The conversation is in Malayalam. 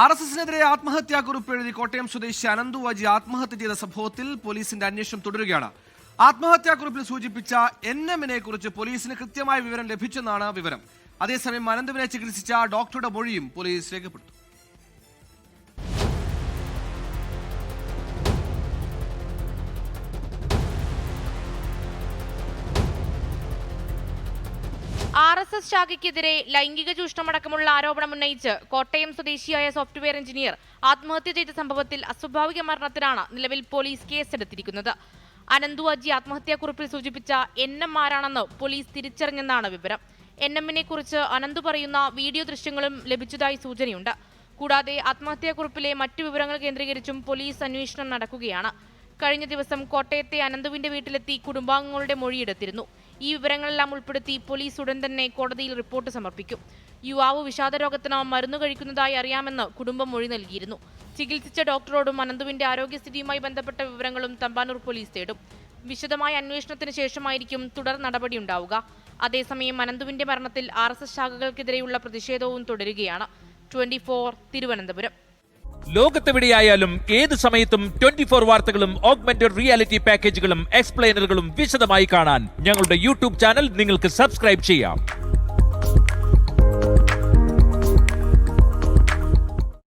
RSSനെതിരെ ആത്മഹത്യാക്കുറിപ്പ് എഴുതി കോട്ടയം സ്വദേശി അനന്തു വാജി ആത്മഹത്യ ചെയ്ത സംഭവത്തിൽ പോലീസിന്റെ അന്വേഷണം തുടരുകയാണ്. ആത്മഹത്യാക്കുറിപ്പിൽ സൂചിപ്പിച്ച NMനെ കുറിച്ച് പോലീസിന് കൃത്യമായ വിവരം ലഭിച്ചെന്നാണ് വിവരം. അതേസമയം അനന്തുവിനെ ചികിത്സിച്ച ഡോക്ടറുടെ മൊഴിയും പോലീസ് രേഖപ്പെടുത്തും. RSS ശാഖയ്ക്കെതിരെ ലൈംഗിക ചൂഷണമടക്കമുള്ള ആരോപണം ഉന്നയിച്ച് കോട്ടയം സ്വദേശിയായ സോഫ്റ്റ്വെയർ എഞ്ചിനീയർ ആത്മഹത്യ ചെയ്ത സംഭവത്തിൽ അസ്വാഭാവിക മരണത്തിനാണ് നിലവിൽ പോലീസ് കേസെടുത്തിരിക്കുന്നത്. അനന്തു വാജി ആത്മഹത്യാക്കുറിപ്പിൽ സൂചിപ്പിച്ച NM ആരാണെന്ന് പോലീസ് തിരിച്ചറിഞ്ഞെന്നാണ് വിവരം. NMനെ കുറിച്ച് അനന്തു പറയുന്ന വീഡിയോ ദൃശ്യങ്ങളും ലഭിച്ചതായി സൂചനയുണ്ട്. കൂടാതെ ആത്മഹത്യാക്കുറിപ്പിലെ മറ്റു വിവരങ്ങൾ കേന്ദ്രീകരിച്ചും പോലീസ് അന്വേഷണം നടക്കുകയാണ്. കഴിഞ്ഞ ദിവസം കോട്ടയത്തെ അനന്തുവിന്റെ വീട്ടിലെത്തി കുടുംബാംഗങ്ങളുടെ മൊഴിയെടുത്തിരുന്നു. ഈ വിവരങ്ങളെല്ലാം ഉൾപ്പെടുത്തി പോലീസ് ഉടൻ തന്നെ കോടതിയിൽ റിപ്പോർട്ട് സമർപ്പിക്കും. യുവാവ് വിഷാദരോഗത്തിന് മരുന്ന് കഴിക്കുന്നതായി അറിയാമെന്ന് കുടുംബം മൊഴി നൽകിയിരുന്നു. ചികിത്സിച്ച ഡോക്ടറോടും അനന്തുവിന്റെ ആരോഗ്യസ്ഥിതിയുമായി ബന്ധപ്പെട്ട വിവരങ്ങളും തമ്പാനൂർ പോലീസ് തേടും. വിശദമായ അന്വേഷണത്തിന് ശേഷമായിരിക്കും തുടർ നടപടിയുണ്ടാവുക. അതേസമയം അനന്തുവിന്റെ മരണത്തിൽ RSS ശാഖകൾക്കെതിരെയുള്ള പ്രതിഷേധവും തുടരുകയാണ്. 24 തിരുവനന്തപുരം. ലോകത്തെവിടെയായാലും ഏത് സമയത്തും 24 വാർത്തകളും ഓഗ്മെന്റഡ് റിയാലിറ്റി പാക്കേജുകളും എക്സ്പ്ലെയിനറുകളും വിശദമായി കാണാൻ ഞങ്ങളുടെ YouTube ചാനൽ നിങ്ങൾക്ക് സബ്സ്ക്രൈബ് ചെയ്യാം.